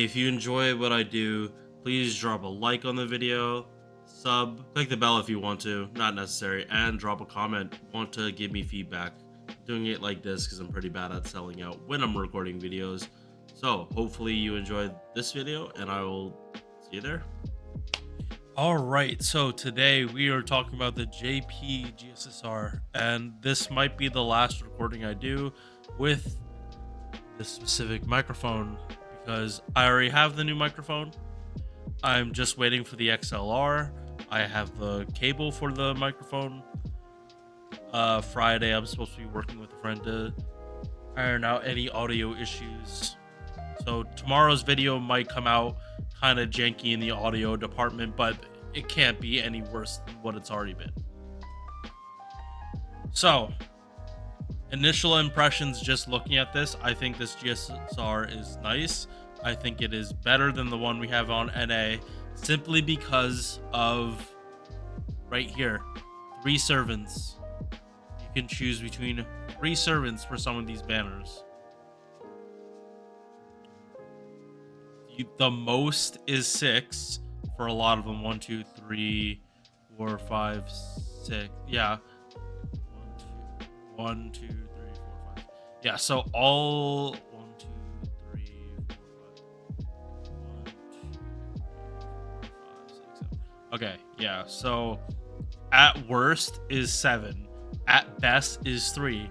Hey, if you enjoy what I do, please drop a like on the video, click the bell if you want to, not necessary, and drop a comment. Want to give me feedback. I'm doing it like this because I'm pretty bad at selling out when I'm recording videos. So hopefully you enjoyed this video, and I will see you there. All right, so today we are talking about the JP Gssr, and this might be the last recording I do with this specific microphone because I already have the new microphone. I'm just waiting for the XLR. I have the cable for the microphone. Friday, I'm supposed to be working with a friend to iron out any audio issues. So tomorrow's video might come out kind of janky in the audio department, but it can't be any worse than what it's already been. So, initial impressions just looking at this, I think this Gssr is nice. I think it is better than the one we have on NA, simply because of right here, 3 servants. You can choose between 3 servants for some of these banners. The most is 6 for a lot of them. 1, 2, 3, 4, 5, 6. Yeah. 1, 2, 3, 4, 5. Yeah, so all 1, 2, 3, 4, 5. 1, 2, 3, 4, 5, 6, 7. Okay, yeah, so at worst is 7. At best is 3.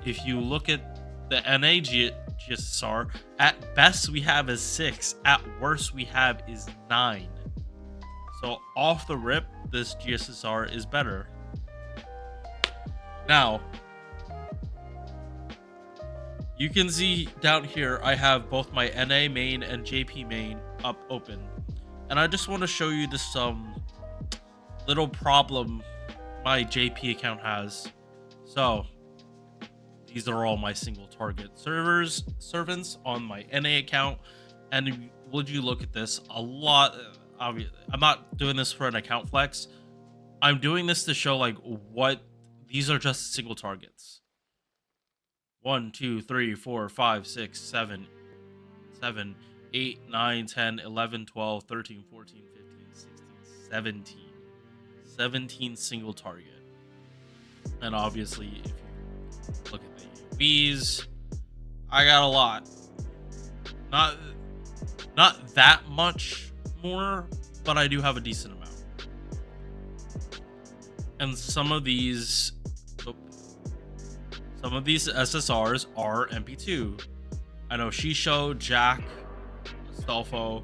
If you look at the NA Gssr, at best we have is 6. At worst we have is 9. So off the rip, this Gssr is better. Now, you can see down here, I have both my NA main and JP main up open. And I just want to show you this little problem my JP account has. So, these are all my single target servants on my NA account. And would you look at this, a lot, obviously, I'm not doing this for an account flex. I'm doing this to show like what, these are just single targets. 1, 2, 3, 4, 5, 6, 7, 8, 9, 10, 11, 12, 13, 14, 15, 16, 17. 17 single target. And obviously, if you look at the UVs, I got a lot. Not that much more, but I do have a decent amount. And some of these SSRs are MP2. I know Shisho, Jack, Astolfo,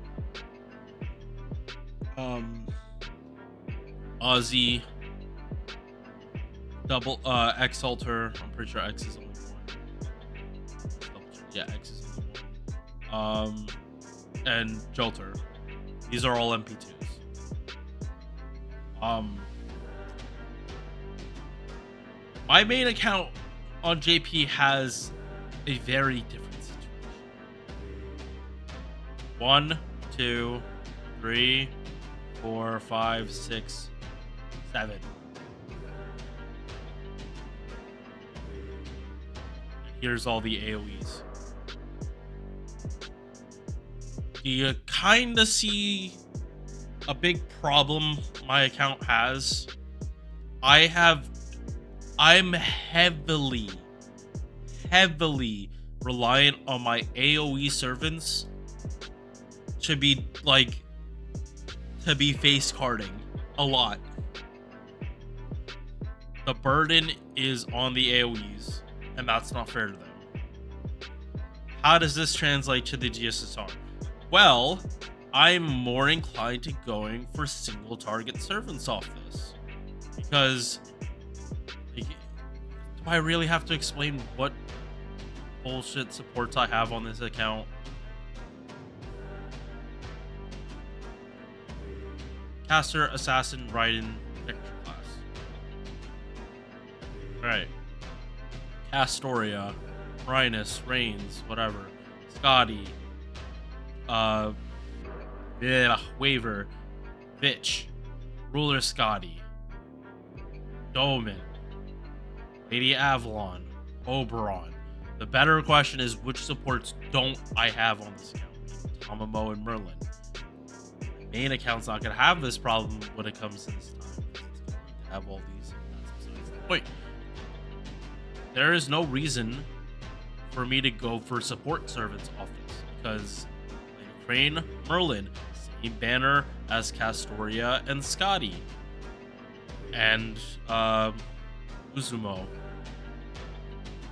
Ozzy, double X-Alter. I'm pretty sure X is only 1. Yeah, X is only 1. And Jolter. These are all MP2s. My main account on JP has a very different situation. 1, 2, 3, 4, 5, 6, 7. And here's all the AoEs. You kind of see a big problem my account has. I'm heavily reliant on my AoE servants to be face carding a lot. The burden is on the AoEs, and that's not fair to them. How does this translate to the Gssr? Well, I'm more inclined to going for single target servants off this, because do I really have to explain what bullshit supports I have on this account? Caster, Assassin, Raiden, Victor class. Alright. Castoria, Rhinus, Reigns, whatever. Scotty. Waver. Bitch. Ruler Scotty. Doman. Lady Avalon. Oberon. The better question is, which supports don't I have on this account? Tamamo, and Merlin. Main account's not gonna have this problem when it comes to this time. It's going to have all these. Wait, there is no reason for me to go for support servants office because Crane, Merlin, same banner as Castoria and Scotty, and Uzumo.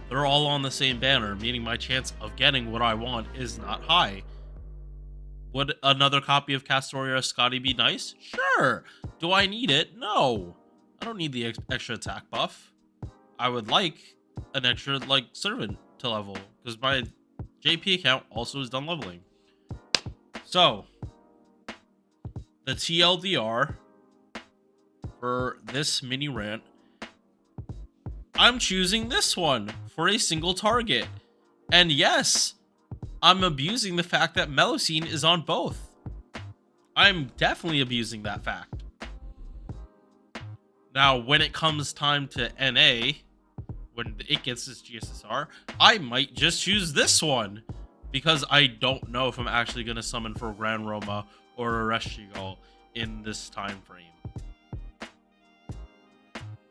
They're all on the same banner, meaning my chance of getting what I want is not high. Would another copy of Castoria or Scotty be nice? Sure. Do I need it? No. I don't need the extra attack buff. I would like an extra, like, servant to level, because my JP account also is done leveling. So, the TLDR for this mini rant, I'm choosing this one for a single target. And yes, I'm abusing the fact that Melocene is on both. I'm definitely abusing that fact. Now, when it comes time to NA, when it gets this GSSR, I might just choose this one because I don't know if I'm actually going to summon for Grand Roma or Ereshkigal in this time frame.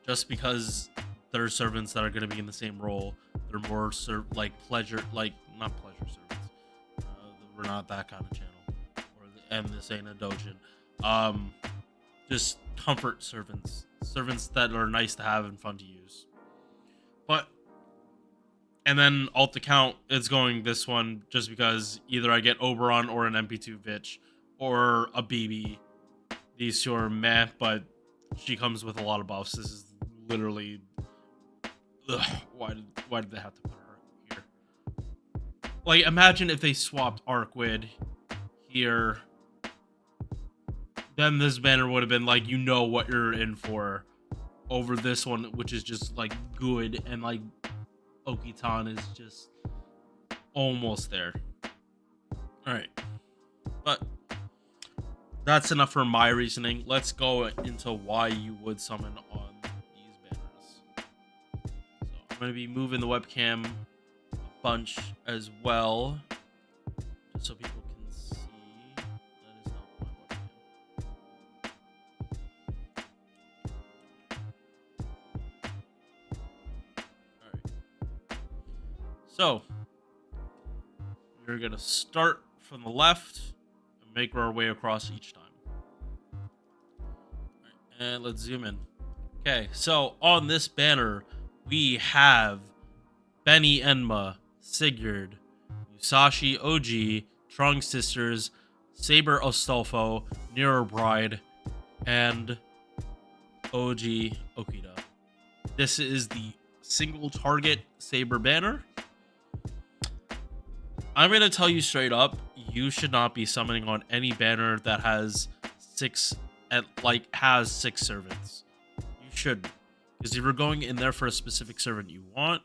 Just because there are servants that are going to be in the same role. They're more not pleasure servants. We're not that kind of channel. And this ain't a dojin. Just comfort servants. Servants that are nice to have and fun to use. And then alt account is going this one just because either I get Oberon or an MP2 Vitch or a BB. These two are meh, but she comes with a lot of buffs. This is literally... Ugh, why did they have to put her here? Like, imagine if they swapped Arkwid here. Then this banner would have been like, you know what you're in for, over this one, which is just like good, and like Okitan is just almost there. Alright. But that's enough for my reasoning. Let's go into why you would summon on these banners. So I'm going to be moving the webcam a bunch as well, just so people can see. That is not my webcam. Alright. So we're going to start from the left and make our way across each time. Right, and let's zoom in. Okay, so on this banner, we have Benny Enma, Sigurd, Musashi OG, Trunks Sisters, Saber Ostolfo, Nero Bride, and OG Okida. This is the single target Saber banner. I'm going to tell you straight up, you should not be summoning on any banner that has six servants. You shouldn't. Because if you're going in there for a specific servant you want,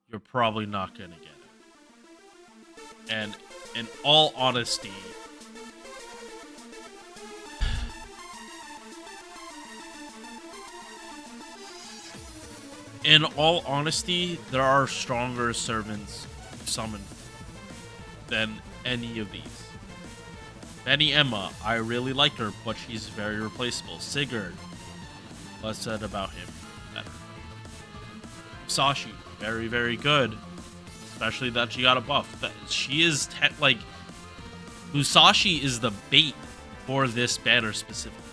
you're probably not going to get it. And in all honesty, there are stronger servants to summon than any of these. Benny Emma, I really like her, but she's very replaceable. Sigurd, less said about him, better. Musashi, very, very good. Especially that she got a buff. She is, Musashi is the bait for this banner specifically.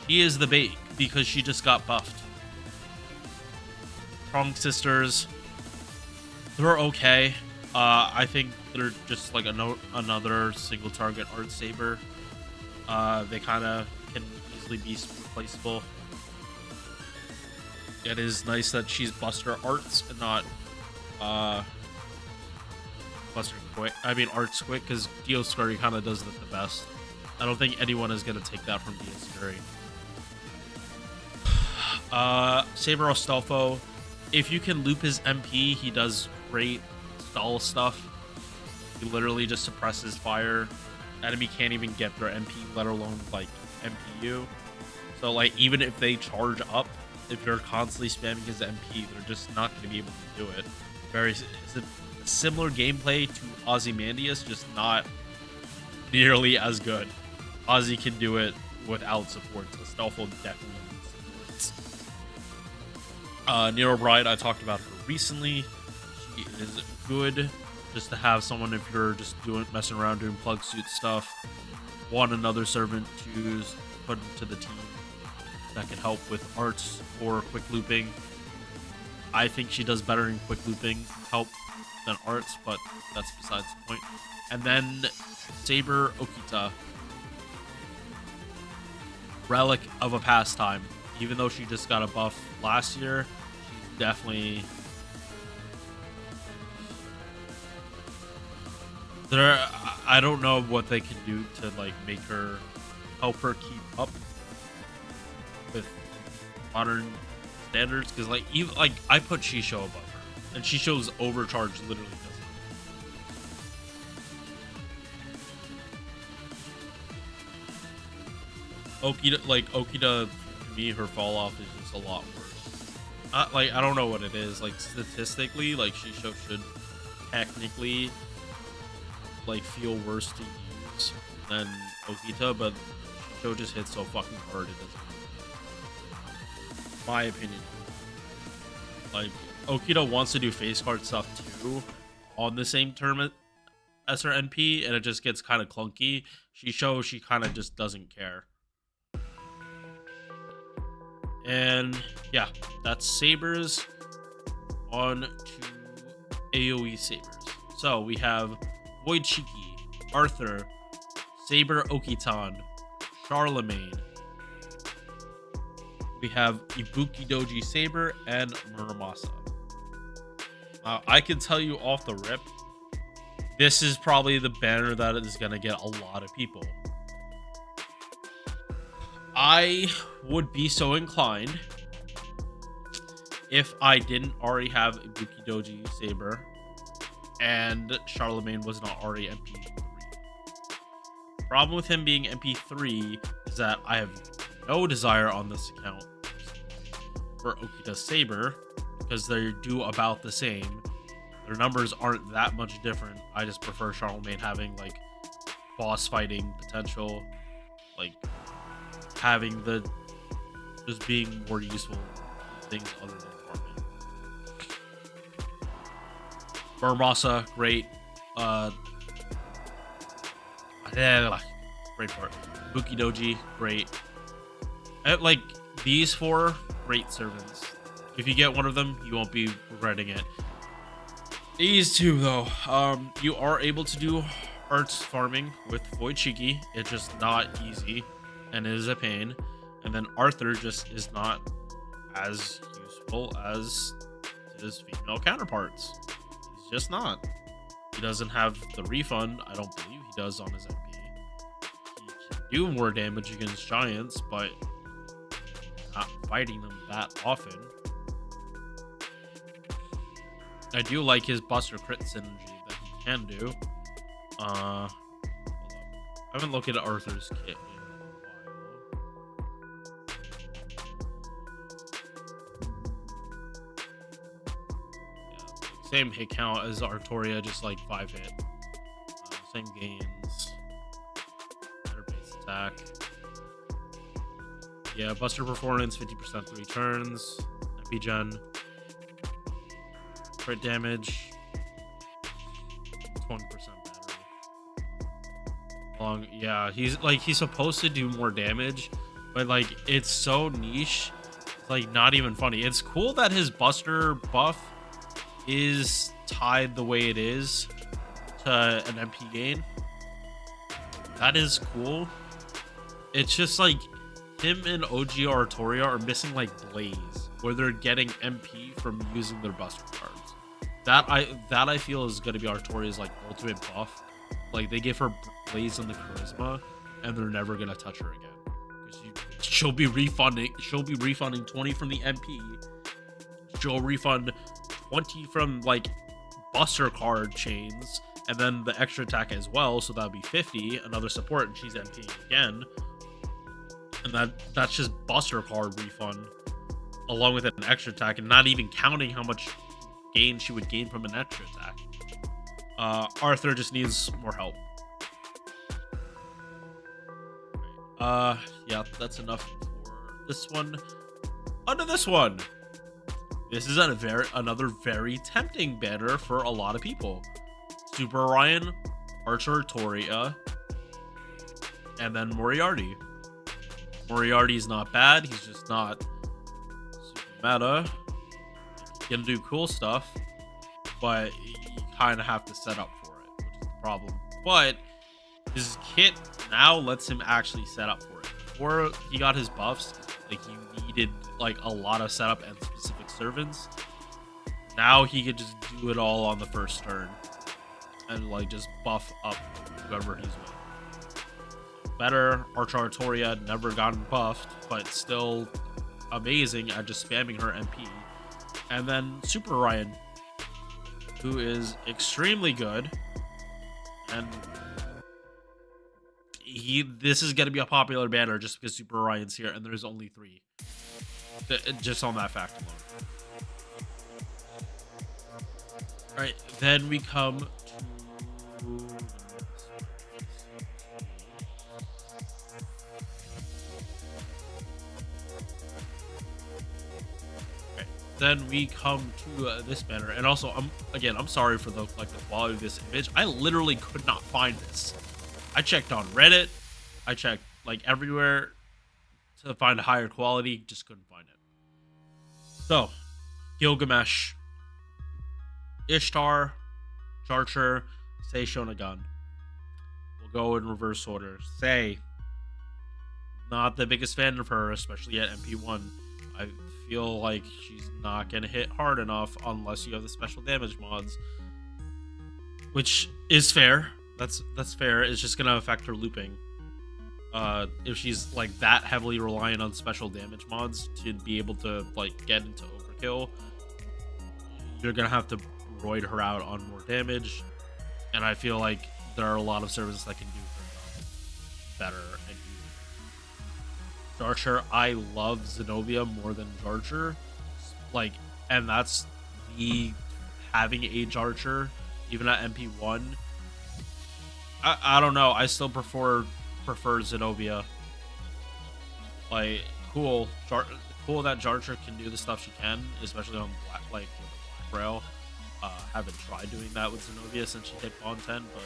She is the bait because she just got buffed. Trunks Sisters, they're okay. I think they're just like another single target art saber. They kind of can easily be replaceable. It is nice that she's Buster Arts and not Buster Quick. I mean Arts Quick, because Dio Scurry kind of does it the best. I don't think anyone is gonna take that from Dio Scurry. Saber Ostolfo, if you can loop his MP, he does great stall stuff. He literally just suppresses fire. Enemy can't even get their MP, let alone like MPU. So like even if they charge up, if you're constantly spamming his MP, they're just not going to be able to do it. It's a similar gameplay to Ozymandias, just not nearly as good. Ozzy can do it without support. So Stealthful definitely needs supports. Nero Bride, I talked about her recently. She is good just to have someone if you're just messing around doing plug suit stuff. Want another servant to put into the team that can help with arts or quick looping. I think she does better in quick looping help than arts, but that's besides the point. And then Saber Okita, relic of a pastime. Even though she just got a buff last year, she's definitely there. I don't know what they can do to like make her help her keep up with modern standards, because like even like I put Shisho above her, and Shisho's overcharged literally doesn't. Okita, to me, her fall off is just a lot worse. Like I don't know what it is. Like statistically, like Shisho should technically like feel worse to use than Okita, but Shisho just hits so fucking hard it doesn't. My opinion. Like Okita wants to do face card stuff too on the same term as her NP, and it just gets kind of clunky. She kind of just doesn't care. And yeah, that's Sabers. On to AoE Sabers. So we have Void Shiki, Arthur, Saber Okitan, Charlemagne. We have Ibuki Doji Saber and Muramasa. I can tell you off the rip, this is probably the banner that is going to get a lot of people. I would be so inclined if I didn't already have Ibuki Doji Saber and Charlemagne was not already MP3. Problem with him being MP3 is that I have no desire on this account for Okita Saber because they do about the same. Their numbers aren't that much different. I just prefer Charlemagne having like boss fighting potential, like having the just being more useful things other than farming. Muramasa, great. Great part. Ibuki Doji, great. Like these four, great servants. If you get one of them, you won't be regretting it. These two, though, you are able to do arts farming with Void Shiki. It's just not easy, and it is a pain. And then Arthur just is not as useful as his female counterparts. He's just not. He doesn't have the refund. I don't believe he does on his MP. He can do more damage against giants, but not fighting them that often. I do like his Buster crit synergy that he can do. Hold on. I haven't looked at Arthur's kit in a while. Yeah, same hit count as Artoria, just like 5 hit. Same gains. Better base attack. Yeah, Buster performance, 50% 3 turns. MP gen. Crit damage, 20% battery. Yeah, he's supposed to do more damage, but like it's so niche, it's like not even funny. It's cool that his Buster buff is tied the way it is to an MP gain. That is cool. It's just like him and OG Artoria are missing like Blaze, where they're getting MP from using their Buster cards. That I feel is going to be Artoria's like ultimate buff. Like they give her Blaze and the charisma, and they're never going to touch her again. She'll be refunding 20 from the MP. She'll refund 20 from like Buster card chains, and then the extra attack as well. So that'll be 50. Another support, and she's MPing again. And that's just Buster card refund, along with an extra attack, and not even counting how much gain she would gain from an extra attack. Arthur just needs more help. Yeah, that's enough for this one. Under this one, this is another very tempting banner for a lot of people. Super Orion, Archer Toria, and then Moriarty. Moriarty's not bad. He's just not super meta. He's gonna do cool stuff, but you kind of have to set up for it, which is the problem. But his kit now lets him actually set up for it. Before he got his buffs, like he needed like a lot of setup and specific servants. Now he could just do it all on the first turn and like just buff up whoever he's with. Better, Archaria never gotten buffed, but still amazing at just spamming her MP. And then Super Ryan, who is extremely good, and this is gonna be a popular banner just because Super Ryan's here, and there's only 3. Just on that fact alone. All right, then we come to. Then we come to this banner, and also I'm sorry for the quality of this image. I literally could not find this. I checked on Reddit, I checked like everywhere to find a higher quality, just couldn't find it. So, Gilgamesh, Ishtar, Jarcher, Sei Shonagun. We'll go in reverse order. Sei, not the biggest fan of her, especially at MP1. I feel like she's not gonna hit hard enough unless you have the special damage mods, which is fair. That's fair. It's just gonna affect her looping. If she's like that heavily reliant on special damage mods to be able to like get into overkill, you're gonna have to roid her out on more damage, and I feel like there are a lot of servers that can do her better and Jarcher. I love Zenobia more than Jarcher, like, and that's me having a Jarcher even at MP1. I don't know. I still prefer Zenobia. Like, cool that Jarcher can do the stuff she can, especially on black, like with the Black Rail. Haven't tried doing that with Zenobia since she hit Bond 10, but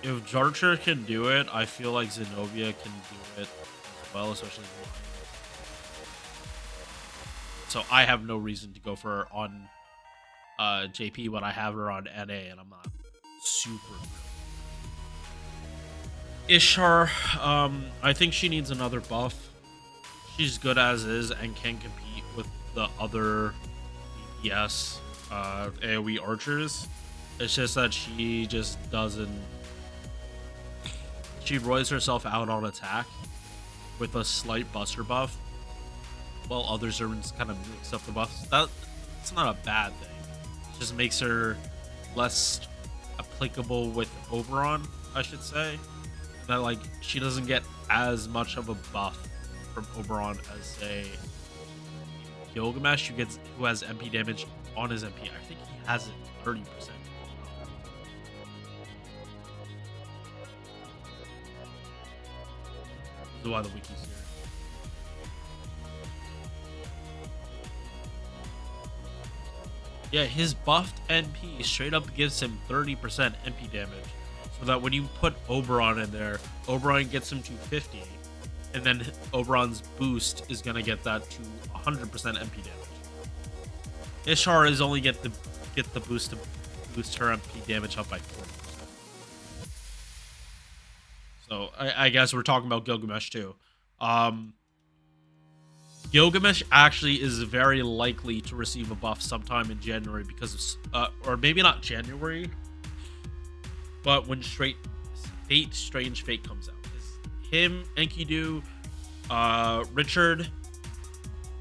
if Jarcher can do it, I feel like Zenobia can do it as well, especially so I have no reason to go for her on JP when I have her on NA and I'm not super good. Ishtar, I think she needs another buff. She's good as is and can compete with the other DPS AoE archers. It's just that she just doesn't. She roys herself out on attack with a slight buster buff, while other servants kind of mix up the buffs. It's not a bad thing. It just makes her less applicable with Oberon, I should say. That like she doesn't get as much of a buff from Oberon as say Gilgamesh, who has MP damage on his MP. I think he has it 30%. This is why the wiki's here. Yeah, his buffed NP straight up gives him 30% MP damage. So that when you put Oberon in there, Oberon gets him to 50. And then Oberon's boost is going to get that to 100% MP damage. Ishtar is only get the boost to boost her MP damage up by 40%. So I guess we're talking about Gilgamesh too. Gilgamesh actually is very likely to receive a buff sometime in January because of, or maybe not January, but when Strange Fate comes out. Him, Enkidu, Richard,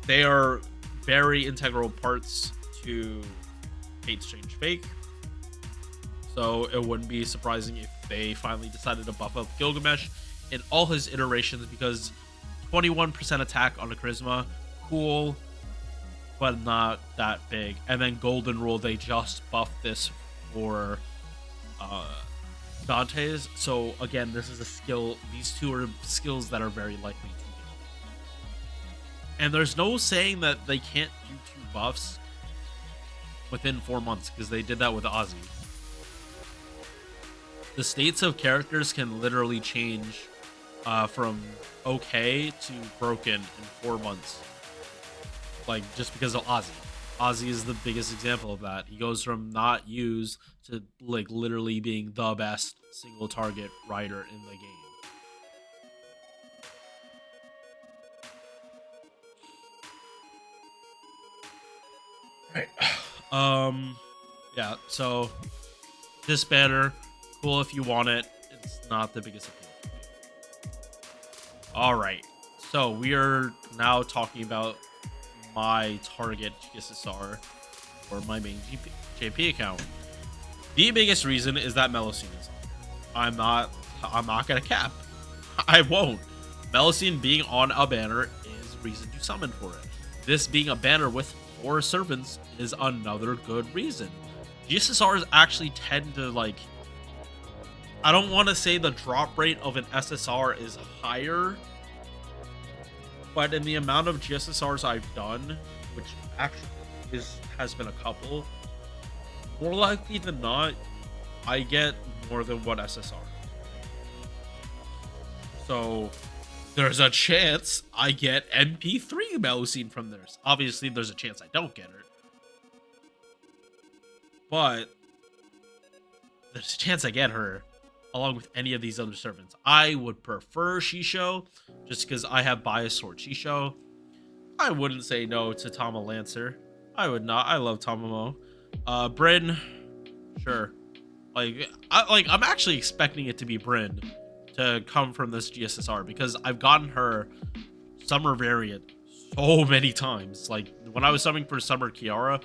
they are very integral parts to Fate Strange Fate. So it wouldn't be surprising if they finally decided to buff up Gilgamesh in all his iterations, because 21% attack on a charisma, cool, but not that big. And then Golden Rule, they just buffed this for Dante's. So again, this is a skill. These two are skills that are very likely to get. And there's no saying that they can't do 2 buffs within 4 months, because they did that with Ozzy. The states of characters can literally change from okay to broken in 4 months. Like, just because of Ozzy. Ozzy is the biggest example of that. He goes from not used to like literally being the best single target rider in the game. Right. Yeah, so this banner, cool if you want it. It's not the biggest appeal. Alright. So we are now talking about my target Gssr or my main JP account. The biggest reason is that Melocene is on. I'm not gonna cap. I won't. Melocene being on a banner is reason to summon for it. This being a banner with 4 servants is another good reason. GSSRs actually tend to like, I don't want to say the drop rate of an SSR is higher, but in the amount of GSSRs I've done, which actually has been a couple, more likely than not, I get more than one SSR. So there's a chance I get MP3 Melocene from this. Obviously, there's a chance I don't get it, but there's a chance I get her along with any of these other servants. I would prefer Shisho just because I have bias towards Shisho. I wouldn't say no to Tama Lancer. I would not. I love Tamamo. Bryn, sure. I'm actually expecting it to be Bryn to come from this GSSR because I've gotten her summer variant so many times. Like when I was summing for Summer Kiara,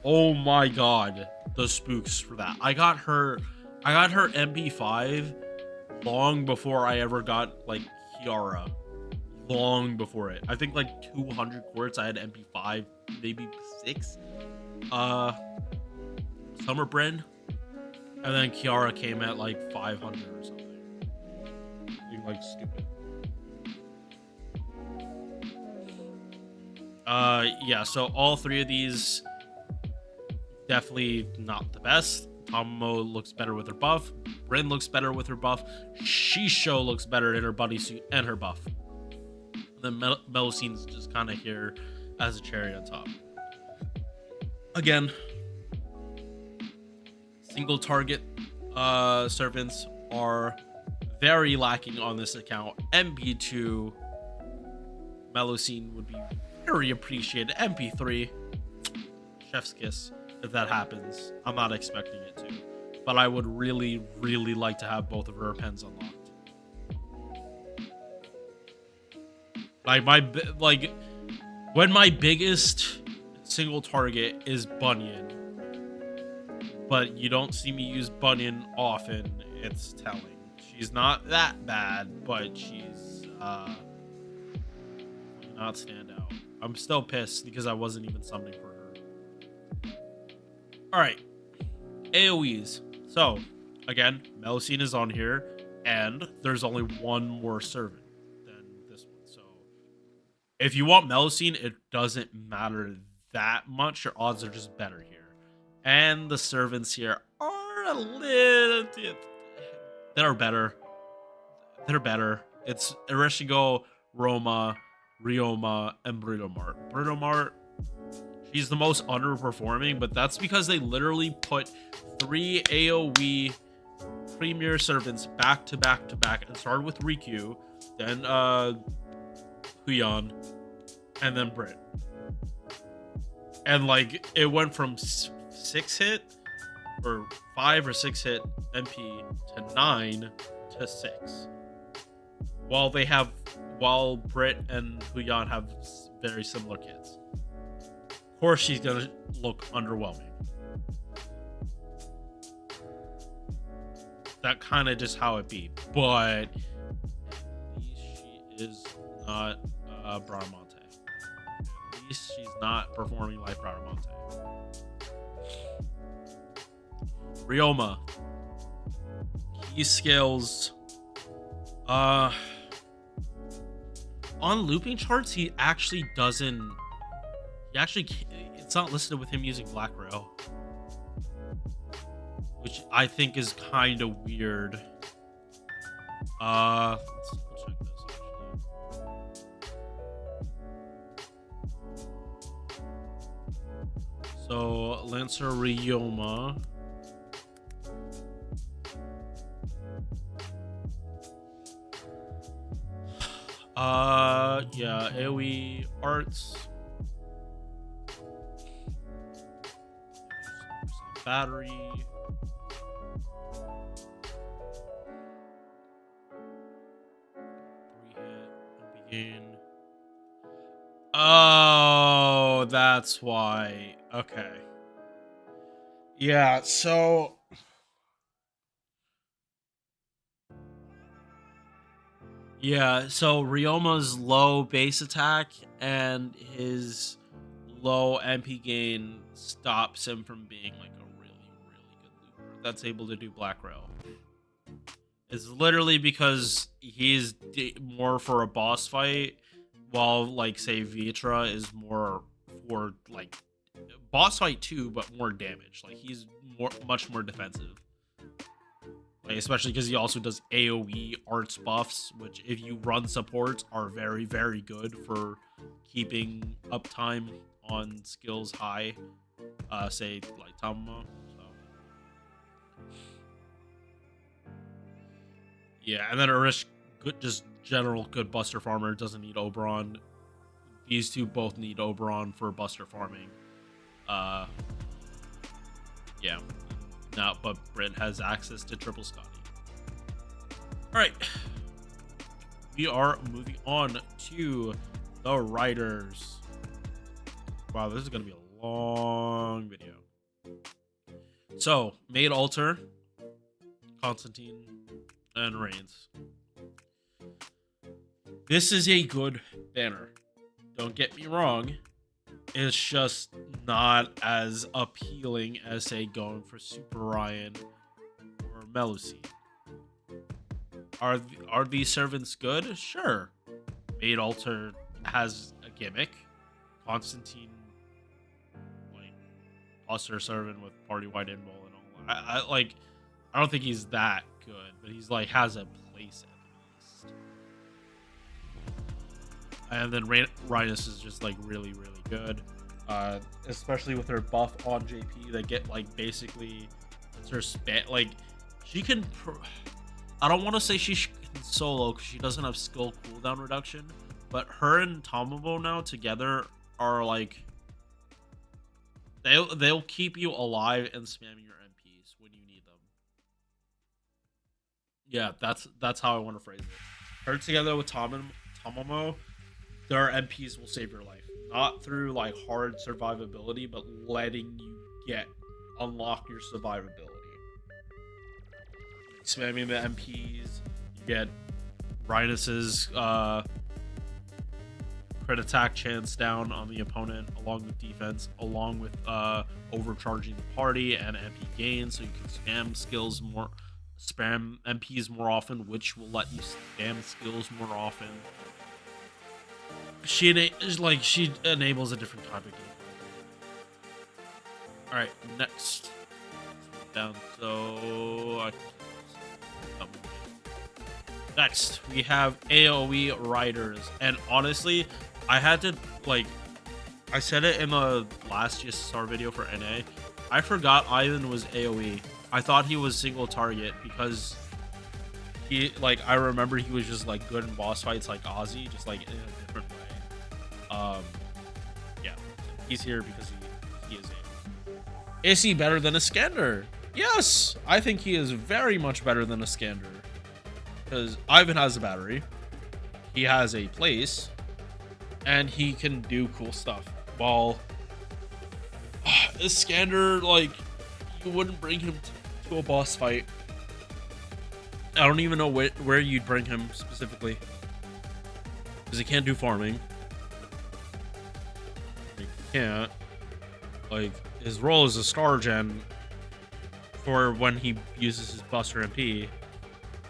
oh my god, the spooks for that. I got her MP5 long before I ever got like Kiara. Long before it. I think like 200 quartz I had MP5, maybe 6. Summer Bryn. And then Kiara came at like 500 or something. Being like stupid. Yeah, so all 3 of these definitely not the best. Tamamo looks better with her buff. Bryn looks better with her buff. Shisho looks better in her bodysuit and her buff. And then Melocene's just kind of here as a cherry on top. Again, single target servants are very lacking on this account. MP2 Melocene would be very appreciated. MP3, chef's kiss if that happens. I'm not expecting it to, but I would really, really like to have both of her pens unlocked. Like when my biggest single target is Bunyan, but you don't see me use Bunyan often, it's telling. She's not that bad, but she's not stand out. I'm still pissed because I wasn't even summoning for her. Alright. AoEs. So, again, Melocene is on here, and there's only one more servant than this one. So, if you want Melocene, it doesn't matter that much. Your odds are just better here. And the servants here are a little bit... They're better. They're better. It's Ereshigo, Roma, Ryoma, and Britomart. Britomart, she's the most underperforming, but that's because they literally put 3 AoE premier servants back to back to back and started with Riku, then Huyan, and then Brit. And like it went from 6 hit or 5 or 6 hit MP to 9 to 6. While Brit and Huyan have very similar kits. Of course, she's gonna look underwhelming. That kind of just how it be, but at least she is not Bradamante. At least she's not performing like Bradamante. Ryoma, He scales. On looping charts, he actually doesn't. It's not listed with him using Black Rail, which I think is kind of weird. Let's check this actually. So Lancer Ryoma. Yeah, AoE arts. Battery. 3-hit and begin. Oh, that's why. Okay. Yeah, so Ryoma's low base attack and his low MP gain stops him from being like a really, really good looper that's able to do Black Rail. It's literally because he's more for a boss fight, while like say Vitra is more for like boss fight too, but more damage. Like he's much more defensive. Like, especially because he also does AoE arts buffs, which if you run supports are very, very good for keeping uptime on skills high. Say like Tamamo. So yeah, and then Arish, good, just general good Buster farmer, doesn't need Oberon. These two both need Oberon for Buster farming. Yeah. Now, but Brit has access to triple Scotty. Alright. We are moving on to the writers. Wow, this is going to be a long video. So, Maid Alter, Constantine, and Reigns. This is a good banner. Don't get me wrong. It's just not as appealing as, say, going for Super Ryan or Melusine. Are these servants good? Sure. Maid Alter has a gimmick. Constantine, like, Buster servant with Party Wide Inball and all that. I don't think he's that good, but he's like has a place at least. And then Rhinus is just like really, really good. Especially with her buff on JP that get like basically it's her span, like she can I don't want to say she can solo because she doesn't have skill cooldown reduction, but her and Tamamo now together are like they'll keep you alive and spamming your MPs when you need them. Yeah, that's how I want to phrase it. Her together with Tamamo, their MPs will save your life. Not through like hard survivability, but letting you unlock your survivability. Spamming the MPs, you get Rhinus's crit attack chance down on the opponent, along with defense, along with overcharging the party and MP gain, so you can spam MPs more often, which will let you spam skills more often. She enables a different type of game. All right, next down. So next we have AoE riders, and honestly, I had to I said it in the last Gssr video for NA. I forgot Ivan was AoE. I thought he was single target because I remember he was just like good in boss fights like Ozzy, just like in a different way. Yeah, he's here because he is a. Is he better than a Iskander? Yes, I think he is very much better than a Iskander. Because Ivan has a battery, he has a place, and he can do cool stuff. While Iskander, you wouldn't bring him to a boss fight. I don't even know where you'd bring him specifically. Because he can't do farming. He can't. His role is a star gen for when he uses his Buster MP.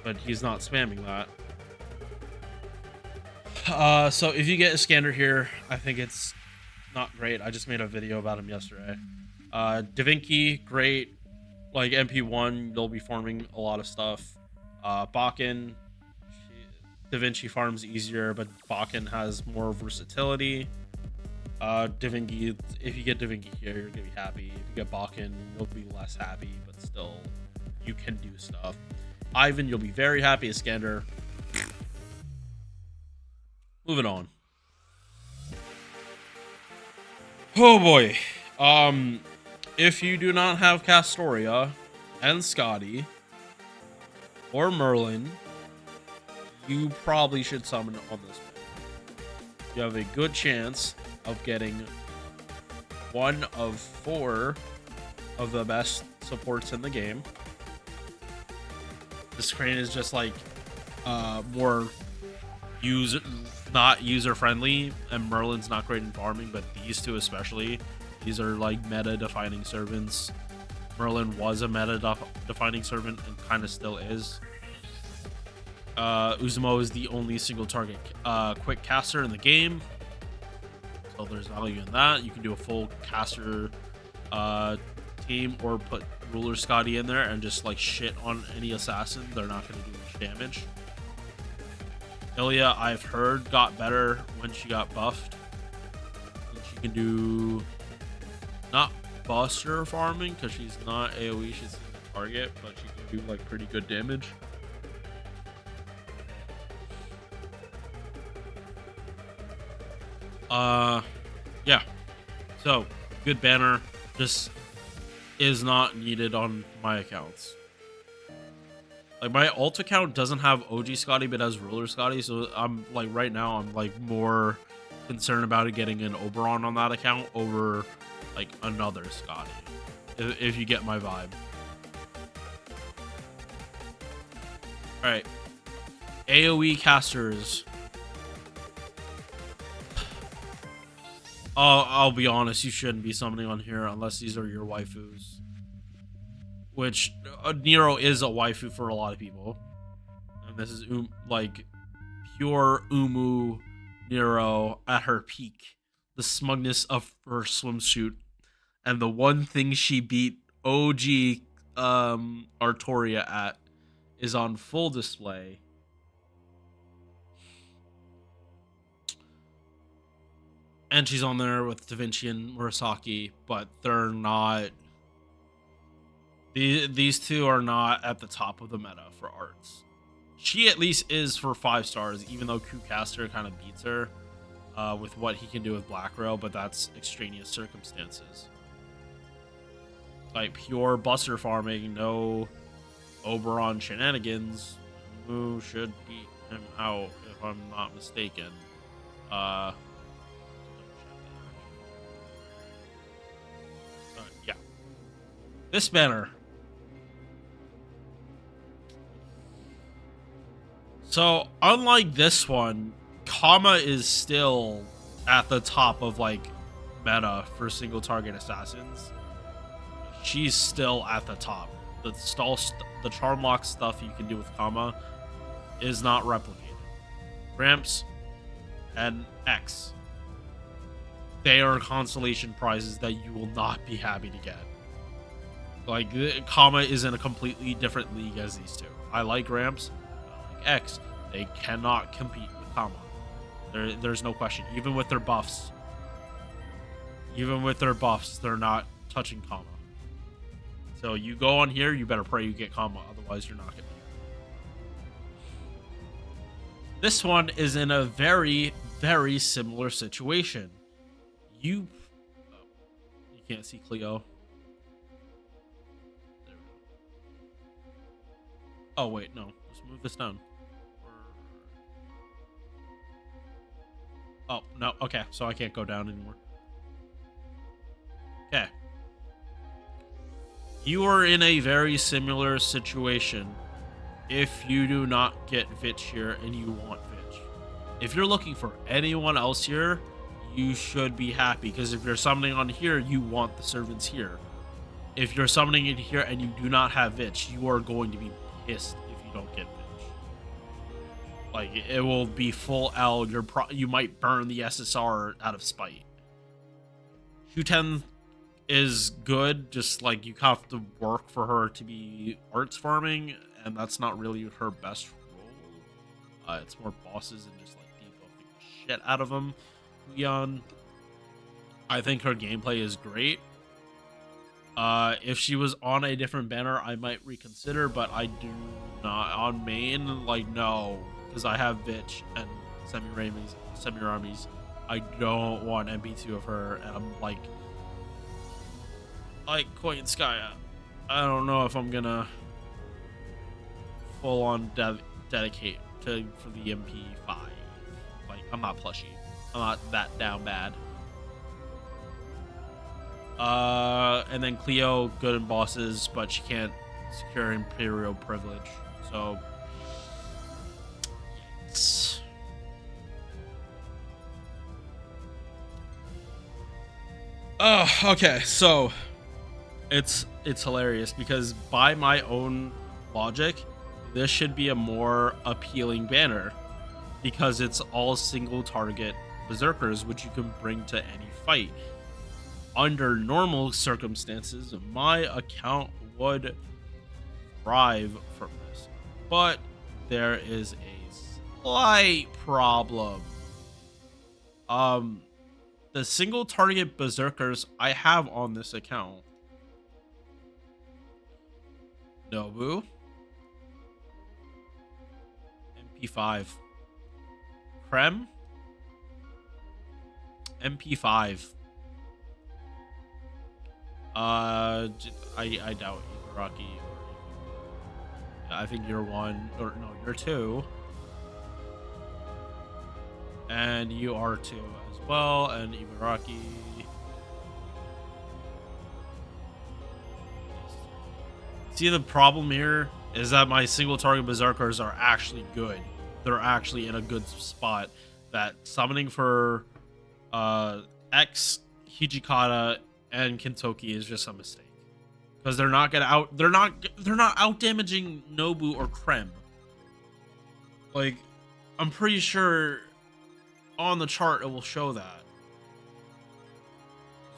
but he's not spamming that. So if you get a scanner here, I think it's not great. I just made a video about him yesterday. Davinci, great. Like MP1, they'll be farming a lot of stuff. Bakken, Davinci farms easier, but Bakken has more versatility. Davinci, if you get Davinci here, you're gonna be happy. If you get Bakken, you'll be less happy, but still, you can do stuff. Ivan, you'll be very happy. Iskander. Moving on. Oh boy. If you do not have Castoria and Scotty or Merlin, you probably should summon on this one. You have a good chance of getting one of 4 of the best supports in the game. This crane is just like more not user friendly, and Merlin's not great in farming, but these two especially, these are like meta defining servants. Merlin was a meta defining servant and kind of still is. Uzumo is the only single target quick caster in the game, so there's value in that. You can do a full caster team, or put Ruler Scotty in there and just like shit on any assassin. They're not going to do much damage. Ilya, I've heard, got better when she got buffed. And she can do not buster farming because she's not AoE, she's a target, but she can do like pretty good damage. Yeah. So, good banner. Just is not needed on my accounts. Like, my alt account doesn't have OG Scotty, but has Ruler Scotty, so I'm like, right now I'm like more concerned about it getting an Oberon on that account over like another Scotty, if you get my vibe. All right, AoE casters. I'll be honest, you shouldn't be summoning on here unless these are your waifus. Which Nero is a waifu for a lot of people, and this is like pure Umu Nero at her peak, the smugness of her swimsuit, and the one thing she beat OG Artoria at is on full display. And she's on there with Davinci and Murasaki, but they're not. These two are not at the top of the meta for arts. She at least is for 5 stars, even though Kucaster kind of beats her with what he can do with Black Rail, but that's extraneous circumstances. Like pure buster farming, no Oberon shenanigans. Who should beat him out if I'm not mistaken? Yeah. This banner. So, unlike this one, Kama is still at the top of, like, meta for single target assassins. She's still at the top. The charm lock stuff you can do with Kama is not replicated. Ramps and X. They are consolation prizes that you will not be happy to get. Like, Kama is in a completely different league as these two. I like Ramps. X, they cannot compete with Kama. There's no question. Even with their buffs, they're not touching Kama. So you go on here, you better pray you get Kama, otherwise you're not gonna. This one is in a very, very similar situation. You can't see Cleo. There we go. Oh wait, no. Let's move this down. Oh, no. Okay, so I can't go down anymore. Okay. You are in a very similar situation if you do not get Vitch here and you want Vitch. If you're looking for anyone else here, you should be happy, because if you're summoning on here, you want the servants here. If you're summoning in here and you do not have Vitch, you are going to be pissed if you don't get Vitch. Like, it will be full L. You might burn the SSR out of spite. Q10 is good, just like you have to work for her to be arts farming, and that's not really her best role. It's more bosses and just like debuffing the shit out of them. Leon, I think her gameplay is great. If she was on a different banner, I might reconsider, but I do not. On main, like, no, because I have Bitch and Semiramis. I don't want MP2 of her, and I'm like Coin Skya. I don't know if I'm gonna full on dedicate for the MP5. Like, I'm not plushy. I'm not that down bad. And then Cleo, good in bosses, but she can't secure Imperial privilege. So, yes. Oh, okay. So, it's hilarious because by my own logic, this should be a more appealing banner because it's all single target berserkers, which you can bring to any fight. Under normal circumstances, my account would thrive from this, but there is a slight problem. The single target berserkers I have on this account: Nobu, MP5, Krem, MP5. I doubt Rocky. I think you're one, or no, you're two, and you are two as well, and Ibaraki. See, the problem here is that my single target berserkers are actually good. They're actually in a good spot. That summoning for X, Hijikata, and Kintoki is just a mistake. Because they're not out damaging Nobu or Krem. Like, I'm pretty sure on the chart it will show that.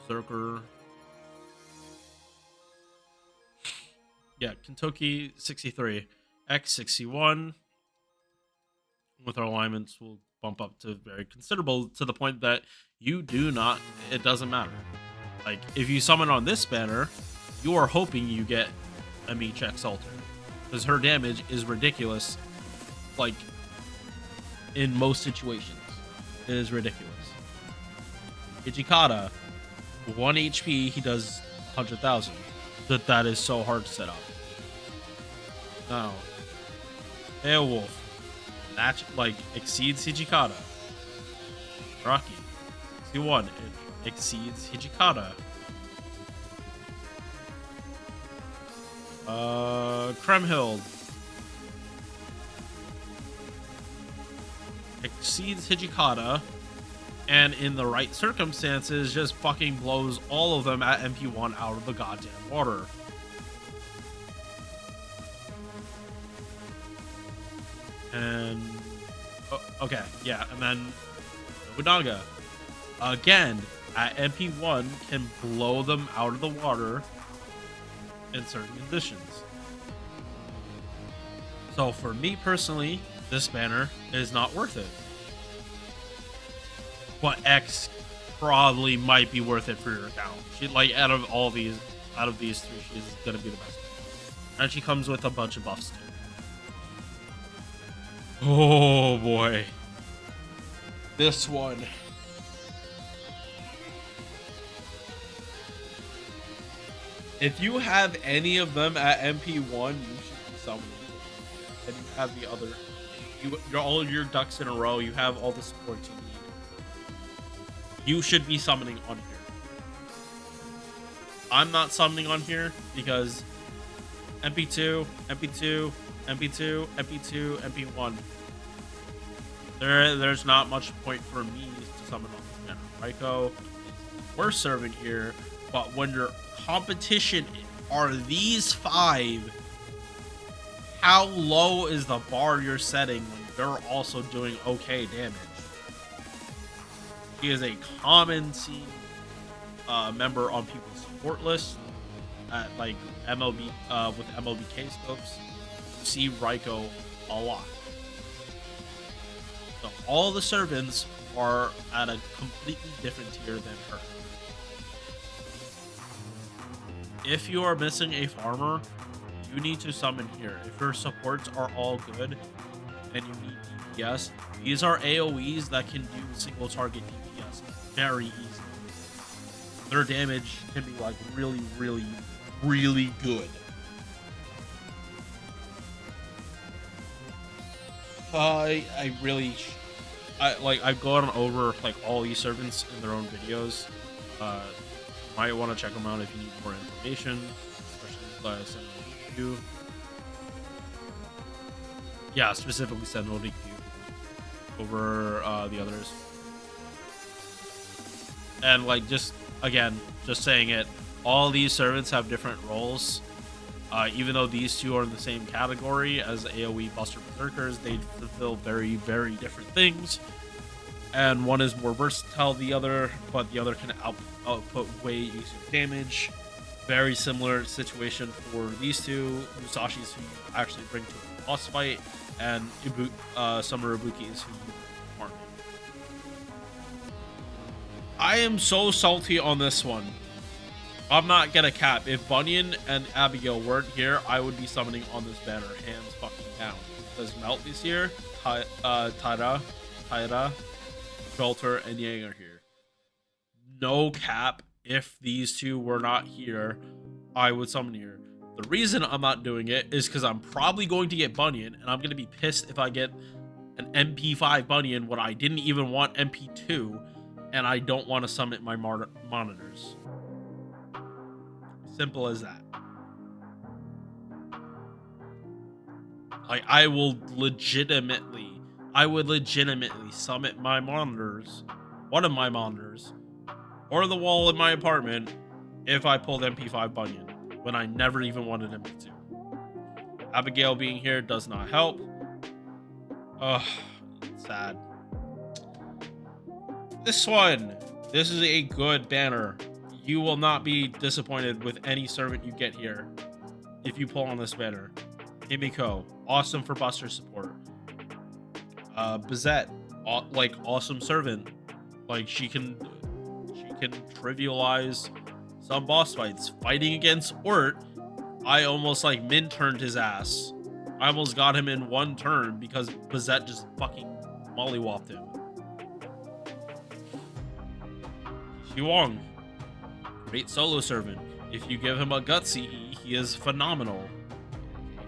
Berserker. Yeah, Kintoki 63, X 61. With our alignments, will bump up to very considerable, to the point that it doesn't matter. Like, if you summon on this banner, you are hoping you get a Meech X Alter, because her damage is ridiculous. Like, in most situations, it is ridiculous. Hijikata, 1 HP, he does 100,000. That is so hard to set up. Now, Beowulf, that like exceeds Hijikata. Rocky, 61, it exceeds Hijikata. Kremhild exceeds Hijikata, and in the right circumstances just fucking blows all of them at MP1 out of the goddamn water. And okay, yeah, and then Nobunaga again at MP1 can blow them out of the water in certain conditions. So for me personally, this banner is not worth it. But X probably might be worth it for your account. She, like, out of these three, she's gonna be the best. And she comes with a bunch of buffs too. Oh boy. This one. If you have any of them at MP1, you should be summoning. And you have the other. You're all your ducks in a row. You have all the support you need. You should be summoning on here. I'm not summoning on here because MP2, MP2, MP2, MP2, MP1. There's not much point for me to summon on this banner. Raiko, we're serving here, but when your competition are these 5, how low is the bar you're setting when they're also doing okay damage. She is a common seen member on people's support list at like MLB with MLBK scopes. You see Raiko a lot. So all the servants are at a completely different tier than her. If you are missing a farmer, you need to summon here. If your supports are all good and you need DPS, these are AoEs that can do single target DPS very easily. Their damage can be like really, really, really good. I've gone over like all these servants in their own videos. Might want to check them out if you need more information, especially Sentinel DQ. Yeah, specifically Sentinel DQ over the others. And like just saying it, all these servants have different roles. Even though these two are in the same category as AoE Buster Berserkers, they fulfill very, very different things. And one is more versatile than the other, but the other can output way easier damage. Very similar situation for these two Musashis who you actually bring to a boss fight, and Summer Ibukis who you farm. I am so salty on this one. I'm not gonna cap. If Bunyan and Abigail weren't here, I would be summoning on this banner, hands fucking down. Because Melt is here, Taira, Shelter, and Yang are here. No cap. If these two were not here, I would summon here. The reason I'm not doing it is because I'm probably going to get Bunyan, and I'm going to be pissed if I get an MP5 Bunyan when I didn't even want MP2, and I don't want to summon my monitors. Simple as that. Like, I would legitimately summit my monitors, one of my monitors, or the wall in my apartment if I pulled MP5 Bunyan when I never even wanted MP2. Abigail being here does not help. Ugh, sad. This is a good banner. You will not be disappointed with any servant you get here if you pull on this banner. Himiko, awesome for Buster support. Bizette, like awesome servant. Like she can trivialize some boss fights. Fighting against Ort, I almost like min-turned his ass. I almost got him in one turn because Bizette just fucking mollywopped him. Huang, great solo servant. If you give him a gutsy, he is phenomenal.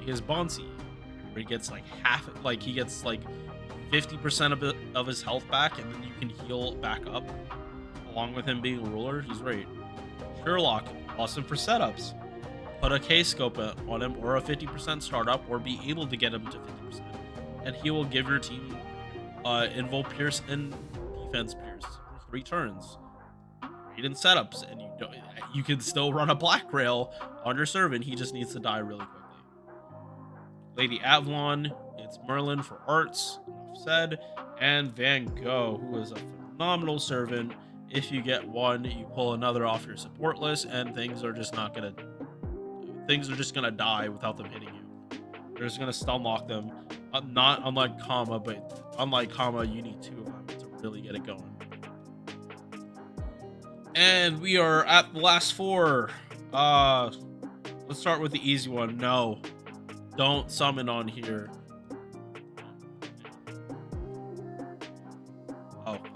He is Bonsi, where he gets like half, like he gets like 50% of his health back, and then you can heal back up. Along with him being a ruler, he's great. Sherlock, awesome for setups. Put a K-scope on him or a 50% startup, or be able to get him to 50%, and he will give your team Invul Pierce and Defense Pierce for 3 turns. Great in setups, and you can still run a Black Rail on your servant. He just needs to die really quickly. Lady Avalon, it's Merlin for arts, enough said, and Van Gogh, who is a phenomenal servant. If you get one, you pull another off your support list, and things are just gonna die without them hitting you. They're just gonna stun lock them. Not unlike Kama, but unlike Kama, you need 2 of them to really get it going. And we are at the last 4. Let's start with the easy one. No, don't summon on here.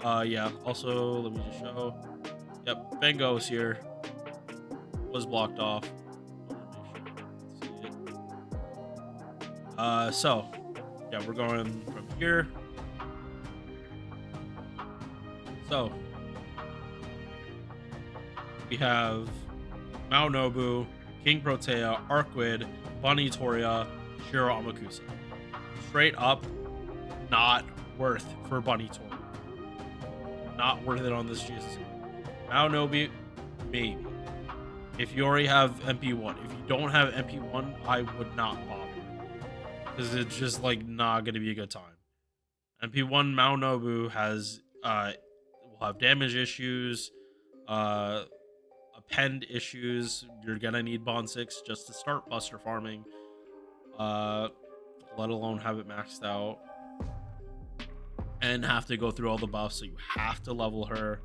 Oh, yeah. Also, let me just show. Yep, Van Gogh's here. Was blocked off. So, yeah, we're going from here. So, we have Mao Nobu, King Protea, Arquid, Bunny Toria, Shiro Amakusa. Straight up, not worth for Bunny Toria. Not worth it on this GSC. Mao Nobu, maybe. If you already have MP1. If you don't have MP1, I would not bother. Because it's just like not going to be a good time. MP1 Mao Nobu has will have damage issues, uh append issues. You're gonna need Bond 6 just to start Buster farming, uh let alone have it maxed out and have to go through all the buffs. So you have to level her.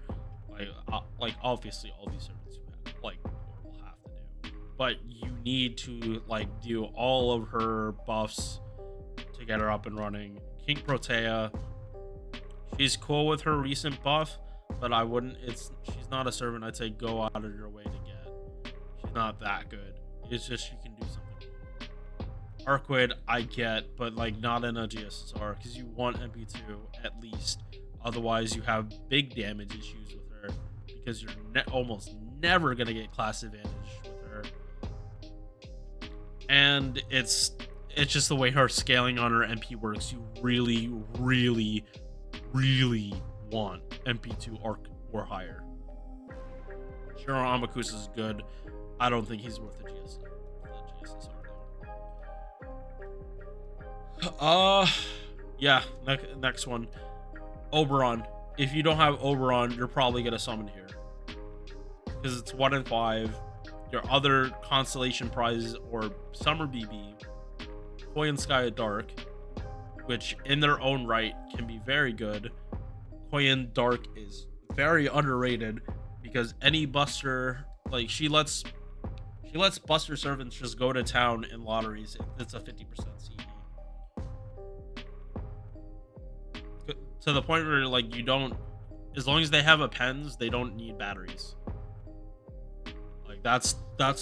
Like obviously all these servants you have, like will have to do, but you need to like do all of her buffs to get her up and running. King Protea, she's cool with her recent buff, but I wouldn't. She's not a servant I'd say go out of your way to get. She's not that good. It's just you can do something. Arquid, I get, but like not in a GSSR because you want MP2 at least. Otherwise, you have big damage issues with her because you're almost never gonna get class advantage with her, and it's just the way her scaling on her MP works. You really, really, really want MP2 arc or higher. Sure, Amakusa is good. I don't think he's worth the GSSR though. Yeah. Next one, Oberon. If you don't have Oberon, you're probably gonna summon here because it's 1 in 5. Your other constellation prizes or Summer BB, Koi and Sky Dark, which in their own right can be very good. Koi and Dark is very underrated because any buster, like she lets buster servants just go to town in lotteries. It's a 50% CD. To the point where like you don't, as long as they have appends, they don't need batteries. Like that's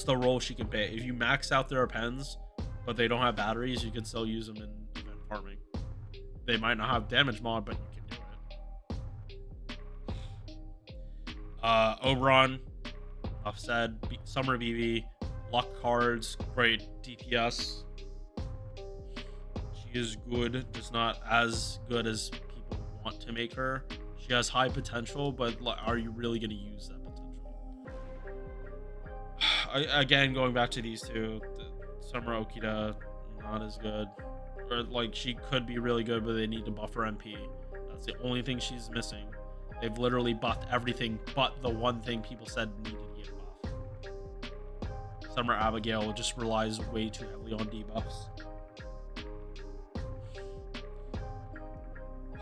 the role she can play. If you max out their appends, but they don't have batteries, you can still use them in event farming. They might not have damage mod, but you can do it. Oberon, enough said. Summer BB, luck cards, great DPS. She is good, just not as good as people want to make her. She has high potential, but are you really going to use that potential? Again, going back to these two, Summer Okita, not as good. Or like she could be really good, but they need to buff her MP. That's the only thing she's missing. They've literally buffed everything but the one thing people said needed to get buffed. Summer Abigail just relies way too heavily on debuffs.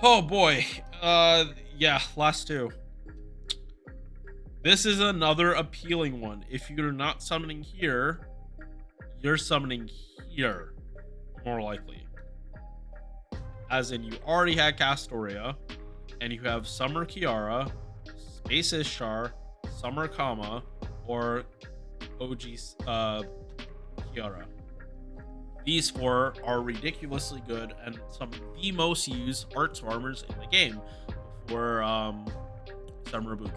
Oh boy. Yeah, last two. This is another appealing one. If you're not summoning here, you're summoning here, more likely. As in, you already had Castoria, and you have Summer Kiara, Space Ishtar, Summer Kama, or OG Kiara. These four are ridiculously good and some of the most used arts farmers in the game for Summer Ibuki.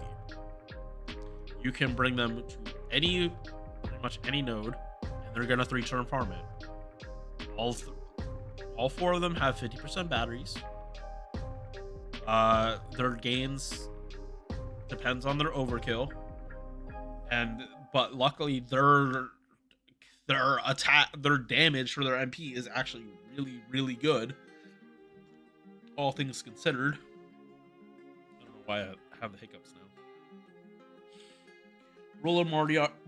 You can bring them to pretty much any node, and they're gonna 3-turn farm it. All four of them have 50% batteries. Their gains depends on their overkill, but luckily their damage for their MP is actually really, really good, all things considered. I don't know why I have the hiccups now. Ruler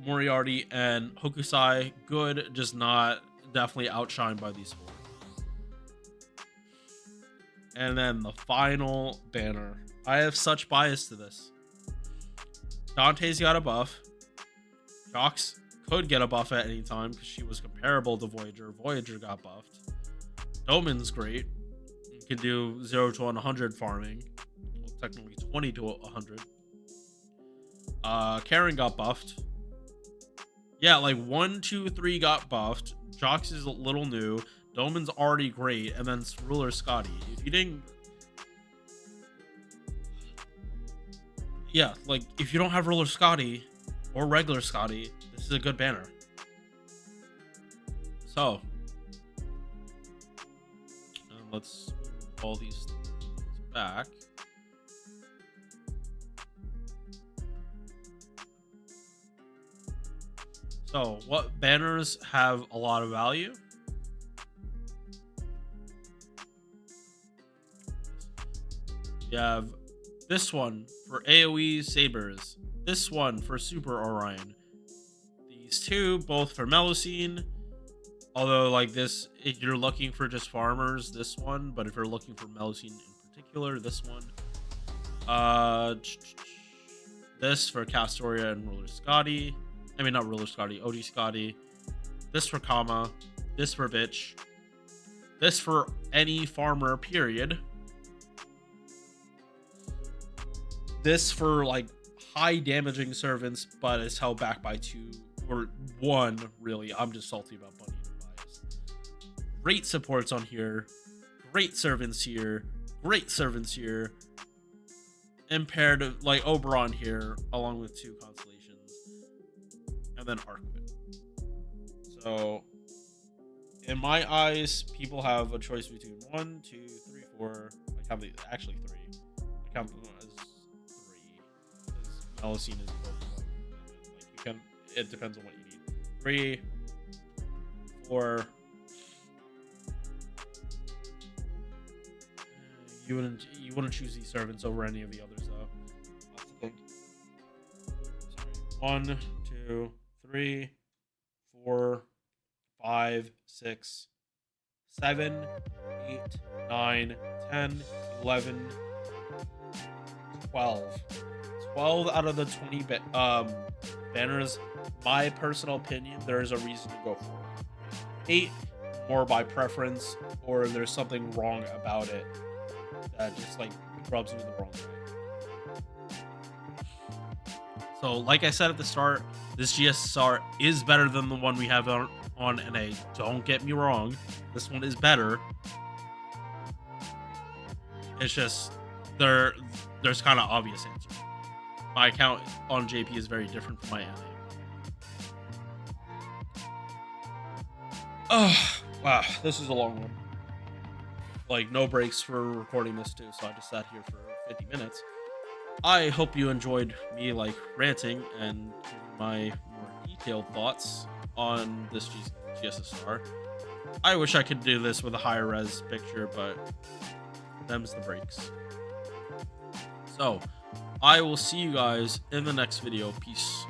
Moriarty and Hokusai, good, just not definitely outshined by these four. And then the final banner. I have such bias to this. Dante's got a buff. Jox could get a buff at any time because she was comparable to Voyager. Voyager got buffed. Doman's great. You can do 0 to 100 farming. Well, technically 20 to 100. Karen got buffed. Yeah, like 1, 2, 3 got buffed. Jox is a little new. Doman's already great. And then Ruler Scotty. If you didn't... Yeah, like, if you don't have Ruler Scotty or regular Scotty, this is a good banner. So, let's pull these back. So, what banners have a lot of value? We have this one for AoE sabers. This one for Super Orion. These two both for Melusine. Although, like this, if you're looking for just farmers, this one. But if you're looking for Melusine in particular, this one. This for Castoria and Ruler Scotty. I mean, not Ruler Scotty, OG Scotty. This for Kama. This for Bitch. This for any farmer, period. This for, like, high damaging servants, but it's held back by 2 or 1, really. I'm just salty about Bunny and Bias. Great supports on here. Great servants here. Great servants here. Imperative, like Oberon here, along with 2 constellations. And then Arcwin. So, in my eyes, people have a choice between 1, 2, 3, 4. I count actually 3. I count them as 3. Because Melusine is both of them. Like, you can, it depends on what you need. 3, 4. You wouldn't choose these servants over any of the others, though. That's the thing. Sorry. 1, 2, 3, 4, 5, 6, 7, 8, 9, 10, 11, 12. 12 out of the 20 banners, my personal opinion, there is a reason to go for it. 8 more by preference, or there's something wrong about it that just like rubs me the wrong way. So, like I said at the start, this GSR is better than the one we have on NA. Don't get me wrong, this one is better. It's just there's kind of obvious answers. My account on JP is very different from my NA. Oh wow, this is a long one. Like, no breaks for recording this too, so I just sat here for 50 minutes. I hope you enjoyed me, like, ranting and giving my more detailed thoughts on this GSR. I wish I could do this with a higher res picture, but them's the breaks. So, I will see you guys in the next video. Peace.